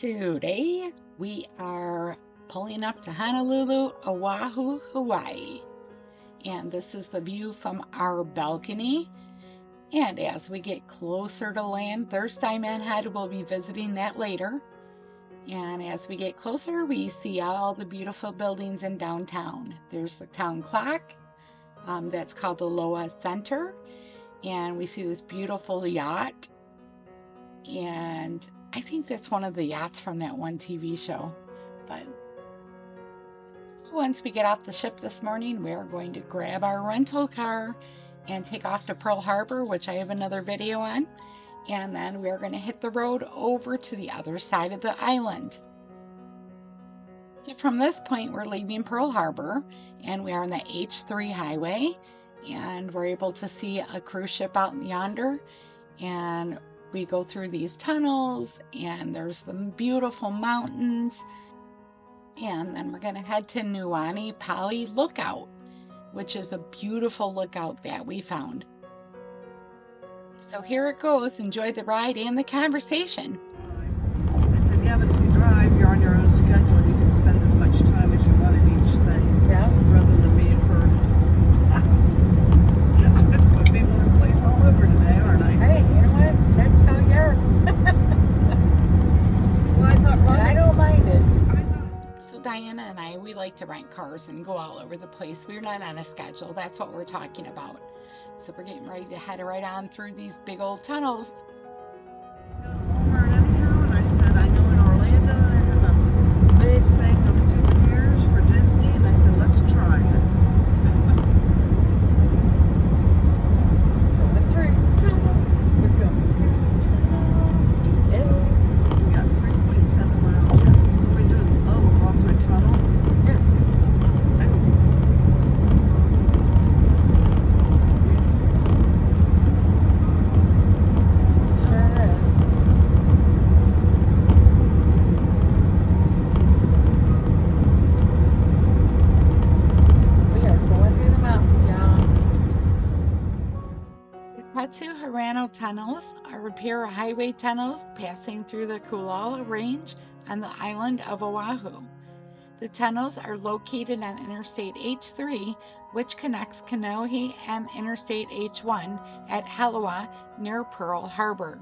Today we are pulling up to Honolulu, Oahu, Hawaii. And this is the view from our balcony. And as we get closer to land, Thursday Manhead, we'll be visiting that later. And as we get closer, we see all the beautiful buildings in downtown. There's the town clock, that's called the Loa Center. And we see this beautiful yacht. And I think that's one of the yachts from that one TV show. But so once we get off the ship this morning, we are going to grab our rental car and take off to Pearl Harbor, which I have another video on. And then we're going to hit the road over to the other side of the island. So from this point, we're leaving Pearl Harbor and we are on the H-3 highway. And we're able to see a cruise ship out yonder. And we go through these tunnels and there's some beautiful mountains. And then we're going to head to Nuuanu Pali Lookout, which is a beautiful lookout that we found. So here it goes. Enjoy the ride and the conversation. I said, yeah, but if you drive, you're on your own schedule and you can spend as much time as you want in each thing. Yeah. Rather than being herded. I'm just putting people in place all over today, aren't I? Hey, you know what? That's how you are. Well, I thought, I don't mind it. So Diana and I, we like to rent cars and go all over the place. We're not on a schedule. That's what we're talking about. So we're getting ready to head right on through these big old tunnels. Walmart anyhow, and I said, I know in Orlando there's a big thing of souvenirs for Disney, and I said, let's try it. Going through tunnel. We're going through tunnel. Yeah. We got 3.7 miles. What are we doing? Oh, we're going through a tunnel? Yeah. Two Hirano tunnels are a pair of highway tunnels passing through the Kula Range on the island of Oahu. The tunnels are located on Interstate H-3, which connects Kanohi and Interstate H-1 at Halawa near Pearl Harbor.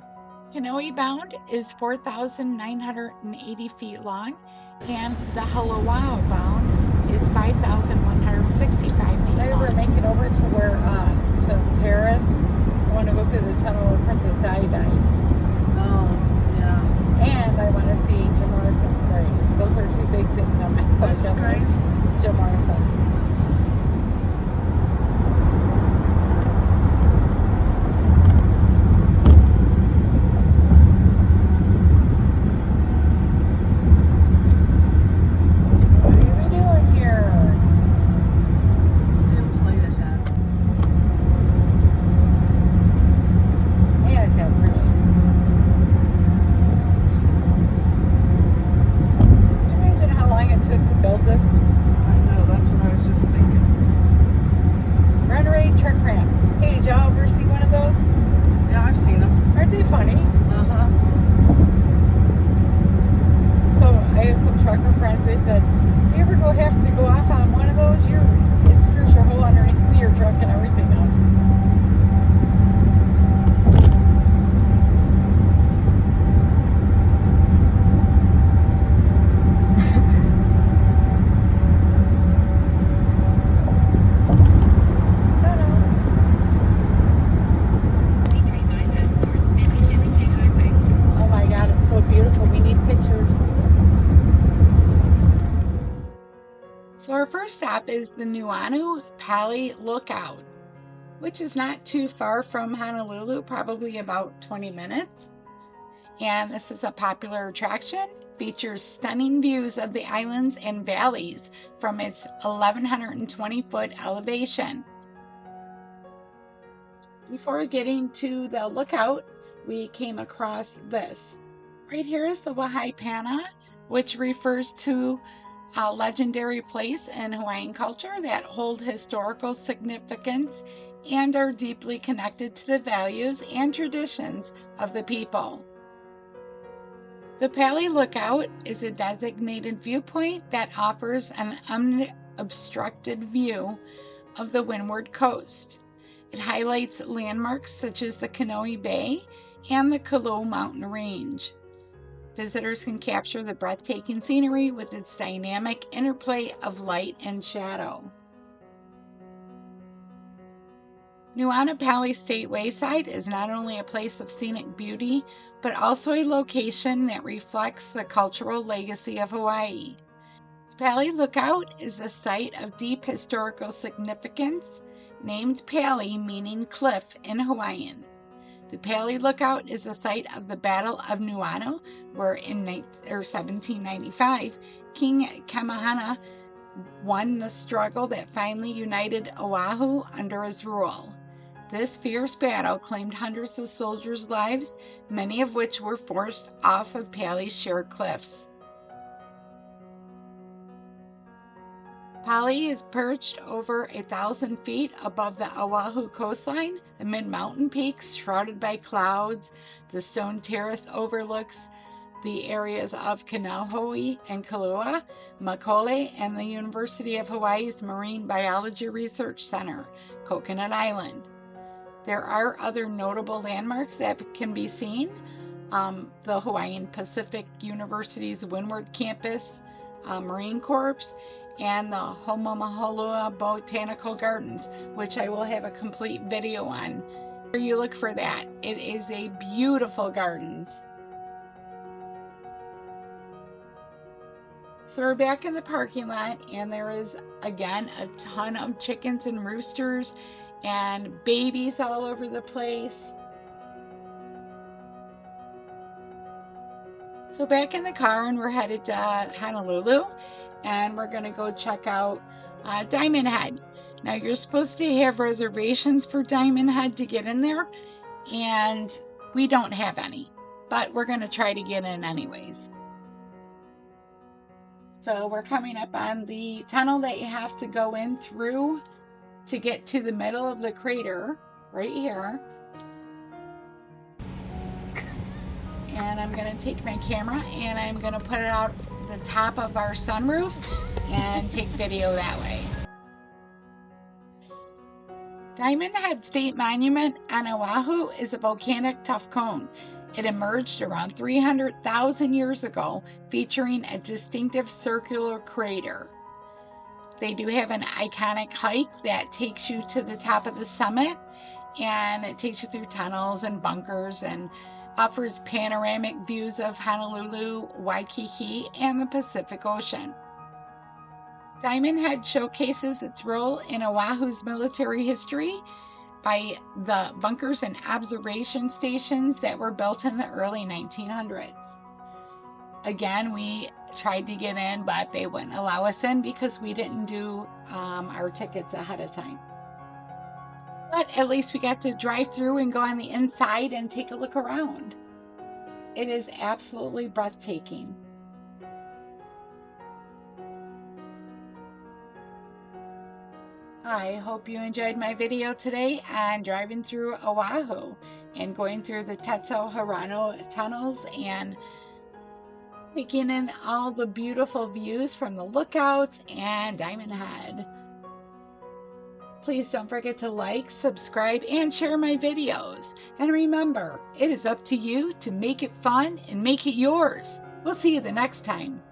Kanohi bound is 4,980 feet long, and the Halawa bound is 5,165 feet long. I ever make it over to where, to Paris. I want to go through the tunnel where Princess Di died. Oh, yeah. And I want to see Jim Morrison's grave. Those are two big things on my bucket list. Jim Morrison. So our first stop is the Nuuanu Pali Lookout, which is not too far from Honolulu, probably about 20 minutes. And this is a popular attraction, features stunning views of the islands and valleys from its 1,120-foot elevation. Before getting to the lookout, we came across this. Right here is the Wahaipana, which refers to a legendary place in Hawaiian culture that hold historical significance and are deeply connected to the values and traditions of the people. The Pali Lookout is a designated viewpoint that offers an unobstructed view of the windward coast. It highlights landmarks such as the Kanoe Bay and the Kalo mountain range. Visitors can capture the breathtaking scenery with its dynamic interplay of light and shadow. Nu'uanu Pali State Wayside is not only a place of scenic beauty, but also a location that reflects the cultural legacy of Hawaii. The Pali Lookout is a site of deep historical significance, named Pali meaning cliff in Hawaiian. The Pali Lookout is the site of the Battle of Nu'uanu, where in 1795, King Kamahana won the struggle that finally united Oahu under his rule. This fierce battle claimed hundreds of soldiers' lives, many of which were forced off of Pali's sheer cliffs. Pali is perched over 1,000 feet above the Oahu coastline, amid mountain peaks shrouded by clouds. The stone terrace overlooks the areas of Kanohoe and Kailua, Makole, and the University of Hawaii's Marine Biology Research Center, Coconut Island. There are other notable landmarks that can be seen. The Hawaiian Pacific University's Windward Campus, Marine Corps, and the Homomaholua Botanical Gardens, which I will have a complete video on. You look for that. It is a beautiful gardens. So we're back in the parking lot, and there is again a ton of chickens and roosters and babies all over the place. So back in the car, and we're headed to Honolulu, and we're going to go check out Diamond Head. Now you're supposed to have reservations for Diamond Head to get in there, and we don't have any, but we're going to try to get in anyways. So we're coming up on the tunnel that you have to go in through to get to the middle of the crater, right here. And I'm going to take my camera and I'm going to put it out the top of our sunroof and take video that way. Diamond Head State Monument on Oahu is a volcanic tuff cone. It emerged around 300,000 years ago, featuring a distinctive circular crater. They do have an iconic hike that takes you to the top of the summit, and it takes you through tunnels and bunkers and offers panoramic views of Honolulu, Waikiki, and the Pacific Ocean. Diamond Head showcases its role in Oahu's military history by the bunkers and observation stations that were built in the early 1900s. Again, we tried to get in, but they wouldn't allow us in because we didn't do our tickets ahead of time. But at least we got to drive through and go on the inside and take a look around. It is absolutely breathtaking. I hope you enjoyed my video today on driving through Oahu and going through the Tetsuo Hirano tunnels and taking in all the beautiful views from the lookouts and Diamond Head. Please don't forget to like, subscribe, and share my videos. And remember, it is up to you to make it fun and make it yours. We'll see you the next time.